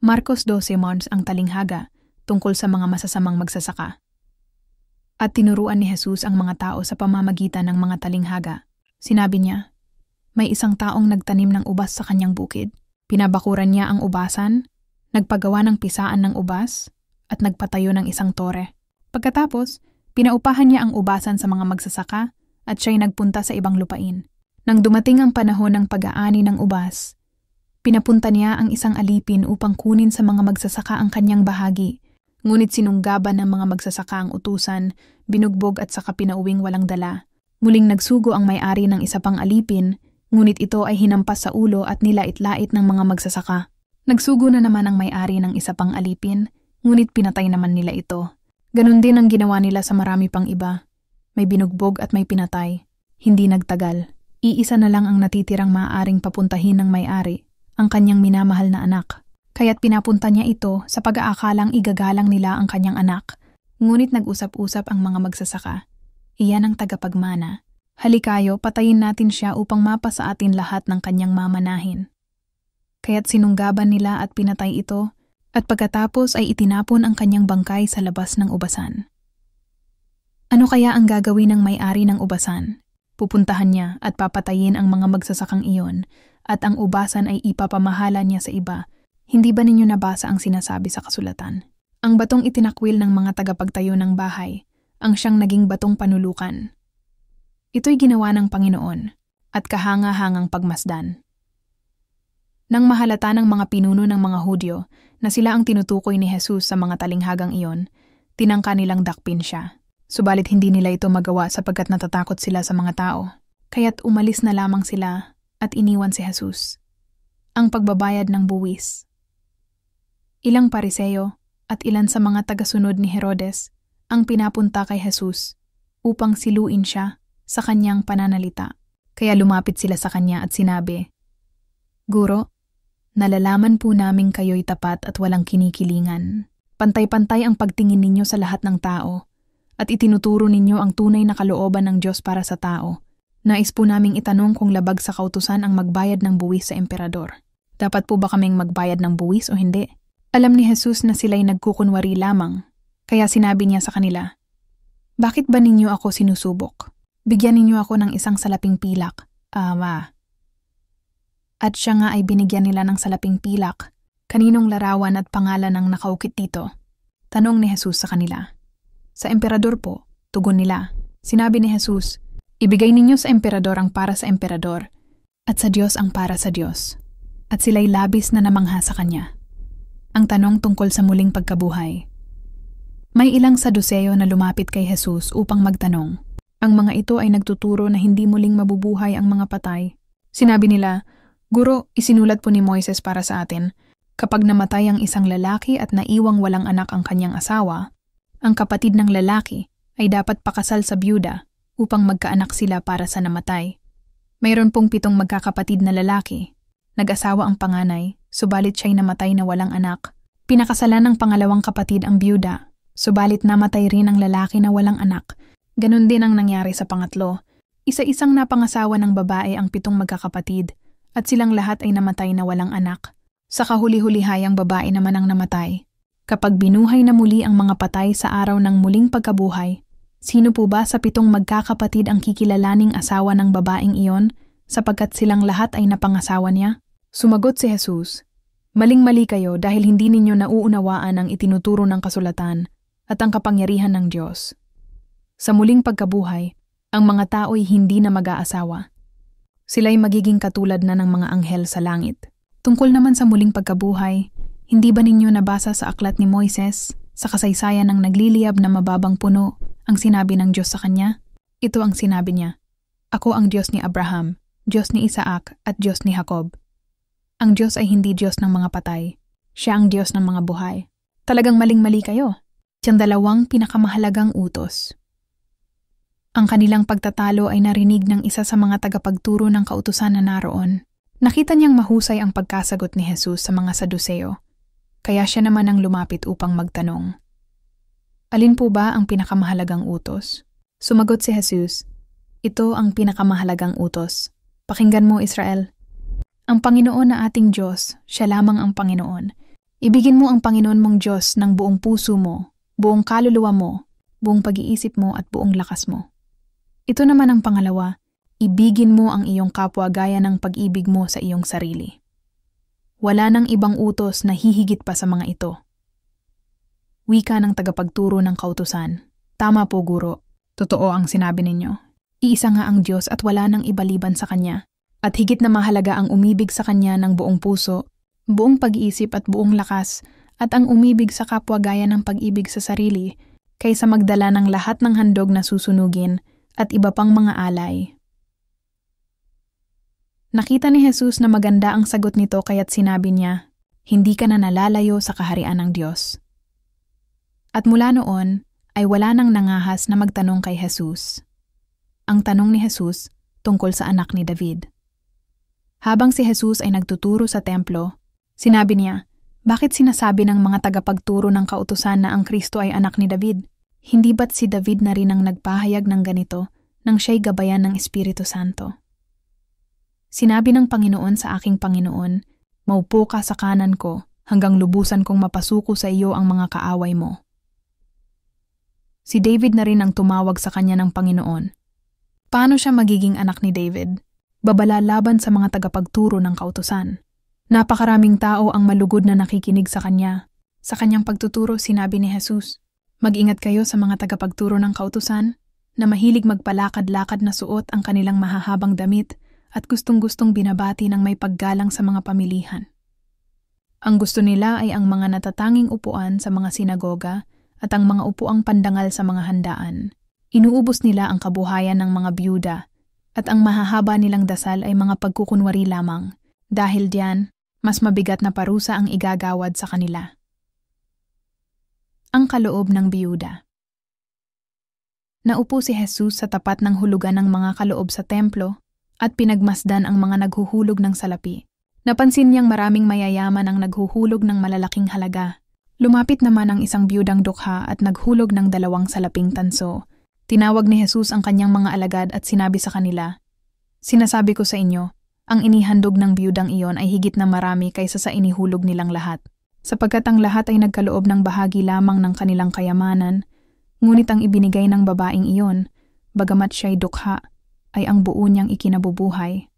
Marcos 12 Mons ang talinghaga tungkol sa mga masasamang magsasaka. At tinuruan ni Jesus ang mga tao sa pamamagitan ng mga talinghaga. Sinabi niya, may isang taong nagtanim ng ubas sa kanyang bukid. Pinabakuran niya ang ubasan, nagpagawa ng pisaan ng ubas, at nagpatayo ng isang tore. Pagkatapos, pinaupahan niya ang ubasan sa mga magsasaka at siya'y nagpunta sa ibang lupain. Nang dumating ang panahon ng pag-aani ng ubas, pinapunta niya ang isang alipin upang kunin sa mga magsasaka ang kanyang bahagi. Ngunit sinunggaban ng mga magsasaka ang utusan, binugbog at saka pinauwing walang dala. Muling nagsugo ang may-ari ng isa pang alipin, ngunit ito ay hinampas sa ulo at nilait-lait ng mga magsasaka. Nagsugo na naman ang may-ari ng isa pang alipin, ngunit pinatay naman nila ito. Ganon din ang ginawa nila sa marami pang iba. May binugbog at may pinatay. Hindi nagtagal. Iisa na lang ang natitirang maaaring papuntahin ng may-ari, ang kanyang minamahal na anak. Kaya't pinapunta niya ito sa pag-aakalang igagalang nila ang kanyang anak. Ngunit nag-usap-usap ang mga magsasaka. Iyan ang tagapagmana. Halikayo, patayin natin siya upang mapa sa atin lahat ng kanyang mamanahin. Kaya't sinunggaban nila at pinatay ito, at pagkatapos ay itinapon ang kanyang bangkay sa labas ng ubasan. Ano kaya ang gagawin ng may-ari ng ubasan? Pupuntahan niya at papatayin ang mga magsasakang iyon, at ang ubasan ay ipapamahala niya sa iba. Hindi ba ninyo nabasa ang sinasabi sa kasulatan? Ang batong itinakwil ng mga tagapagtayo ng bahay, ang siyang naging batong panulukan. Ito'y ginawa ng Panginoon, at kahanga-hangang pagmasdan. Nang mahalata ng mga pinuno ng mga Hudyo na sila ang tinutukoy ni Jesus sa mga talinghagang iyon, tinangka nilang dakpin siya. Subalit hindi nila ito magawa sapagkat natatakot sila sa mga tao. Kaya't umalis na lamang sila at iniwan si Jesus. Ang pagbabayad ng buwis. Ilang Pariseo at ilan sa mga tagasunod ni Herodes ang pinapunta kay Jesus upang siluin siya sa kanyang pananalita. Kaya lumapit sila sa kanya at sinabi, Guro, nalalaman po namin kayo'y tapat at walang kinikilingan. Pantay-pantay ang pagtingin ninyo sa lahat ng tao at itinuturo ninyo ang tunay na kalooban ng Diyos para sa tao. Nais po naming itanong kung labag sa kautusan ang magbayad ng buwis sa emperador. Dapat po ba kaming magbayad ng buwis o hindi? Alam ni Jesus na sila'y nagkukunwari lamang, kaya sinabi niya sa kanila, Bakit ba ninyo ako sinusubok? Bigyan ninyo ako ng isang salaping pilak, Ama. At siya nga ay binigyan nila ng salaping pilak. Kaninong larawan at pangalan ang nakaukit dito? Tanong ni Jesus sa kanila. Sa emperador po, tugon nila. Sinabi ni Jesus, Ibigay ninyo sa emperador ang para sa emperador, at sa Diyos ang para sa Diyos. At sila'y labis na namangha sa kanya. Ang tanong tungkol sa muling pagkabuhay. May ilang Saduceo na lumapit kay Jesus upang magtanong. Ang mga ito ay nagtuturo na hindi muling mabubuhay ang mga patay. Sinabi nila, Guro, isinulat po ni Moises para sa atin, kapag namatay ang isang lalaki at naiwang walang anak ang kanyang asawa, ang kapatid ng lalaki ay dapat pakasal sa byuda upang magkaanak sila para sa namatay. Mayroon pong 7 magkakapatid na lalaki. Nag-asawa ang panganay, subalit siya'y namatay na walang anak. Pinakasalan ng pangalawang kapatid ang byuda, subalit namatay rin ang lalaki na walang anak. Ganon din ang nangyari sa pangatlo. Isa-isang napangasawa ng babae ang 7 magkakapatid, at silang lahat ay namatay na walang anak. Sa kahuli-hulihay ang babae naman ang namatay. Kapag binuhay na muli ang mga patay sa araw ng muling pagkabuhay, sino po ba sa 7 magkakapatid ang kikilalaning asawa ng babaeng iyon sapagkat silang lahat ay napangasawa niya? Sumagot si Jesus, Maling-mali kayo dahil hindi ninyo nauunawaan ang itinuturo ng kasulatan at ang kapangyarihan ng Diyos. Sa muling pagkabuhay, ang mga tao'y hindi na mag-aasawa. Sila'y magiging katulad na ng mga anghel sa langit. Tungkol naman sa muling pagkabuhay, hindi ba ninyo nabasa sa aklat ni Moises, sa kasaysayan ng nagliliyab na mababang puno, ang sinabi ng Diyos sa kanya? Ito ang sinabi niya, Ako ang Diyos ni Abraham, Diyos ni Isaac at Diyos ni Jacob. Ang Diyos ay hindi Diyos ng mga patay. Siya ang Diyos ng mga buhay. Talagang maling-mali kayo. Siyang 2 pinakamahalagang utos. Ang kanilang pagtatalo ay narinig ng isa sa mga tagapagturo ng kautusan na naroon. Nakita niyang mahusay ang pagkasagot ni Jesus sa mga Saduceo. Kaya siya naman ang lumapit upang magtanong. Alin po ba ang pinakamahalagang utos? Sumagot si Jesus, Ito ang pinakamahalagang utos. Pakinggan mo, Israel. Ang Panginoon na ating Diyos, siya lamang ang Panginoon. Ibigin mo ang Panginoon mong Diyos ng buong puso mo, buong kaluluwa mo, buong pag-iisip mo at buong lakas mo. Ito naman ang pangalawa, ibigin mo ang iyong kapwa gaya ng pag-ibig mo sa iyong sarili. Wala nang ibang utos na hihigit pa sa mga ito. Wika ng tagapagturo ng kautusan. Tama po, guro. Totoo ang sinabi ninyo. Iisa nga ang Diyos at wala nang ibaliban sa Kanya. At higit na mahalaga ang umibig sa Kanya ng buong puso, buong pag-iisip at buong lakas, at ang umibig sa kapwa gaya ng pag-ibig sa sarili, kaysa magdala ng lahat ng handog na susunugin at iba pang mga alay. Nakita ni Jesus na maganda ang sagot nito kaya't sinabi niya, hindi ka na nalalayo sa kaharian ng Diyos. At mula noon, ay wala nang nangahas na magtanong kay Jesus. Ang tanong ni Jesus tungkol sa anak ni David. Habang si Jesus ay nagtuturo sa templo, sinabi niya, bakit sinasabi ng mga tagapagturo ng kautusan na ang Kristo ay anak ni David? Hindi ba't si David na rin ang nagpahayag ng ganito nang siya'y gabayan ng Espiritu Santo? Sinabi ng Panginoon sa aking Panginoon, maupo ka sa kanan ko hanggang lubusan kong mapasuko sa iyo ang mga kaaway mo. Si David na rin ang tumawag sa kanya ng Panginoon. Paano siya magiging anak ni David? Babala laban sa mga tagapagturo ng kautusan. Napakaraming tao ang malugod na nakikinig sa kanya. Sa kanyang pagtuturo, sinabi ni Jesus, mag-ingat kayo sa mga tagapagturo ng kautusan na mahilig magpalakad-lakad na suot ang kanilang mahahabang damit at gustong-gustong binabati ng may paggalang sa mga pamilihan. Ang gusto nila ay ang mga natatanging upuan sa mga sinagoga at ang mga upuang pandangal sa mga handaan. Inuubos nila ang kabuhayan ng mga byuda at ang mahahaba nilang dasal ay mga pagkukunwari lamang. Dahil diyan, mas mabigat na parusa ang igagawad sa kanila. Ang kaloob ng byuda. Naupo si Jesus sa tapat ng hulugan ng mga kaloob sa templo at pinagmasdan ang mga naghuhulog ng salapi. Napansin niyang maraming mayayaman ang naghuhulog ng malalaking halaga. Lumapit naman ang isang biyudang dukha at naghulog ng 2 salaping tanso. Tinawag ni Jesus ang kanyang mga alagad at sinabi sa kanila, sinasabi ko sa inyo, ang inihandog ng biyudang iyon ay higit na marami kaysa sa inihulog nilang lahat. Sapagkat ang lahat ay nagkaloob ng bahagi lamang ng kanilang kayamanan, ngunit ang ibinigay ng babaeng iyon, bagamat siya'y dukha, ay ang buo niyang ikinabubuhay.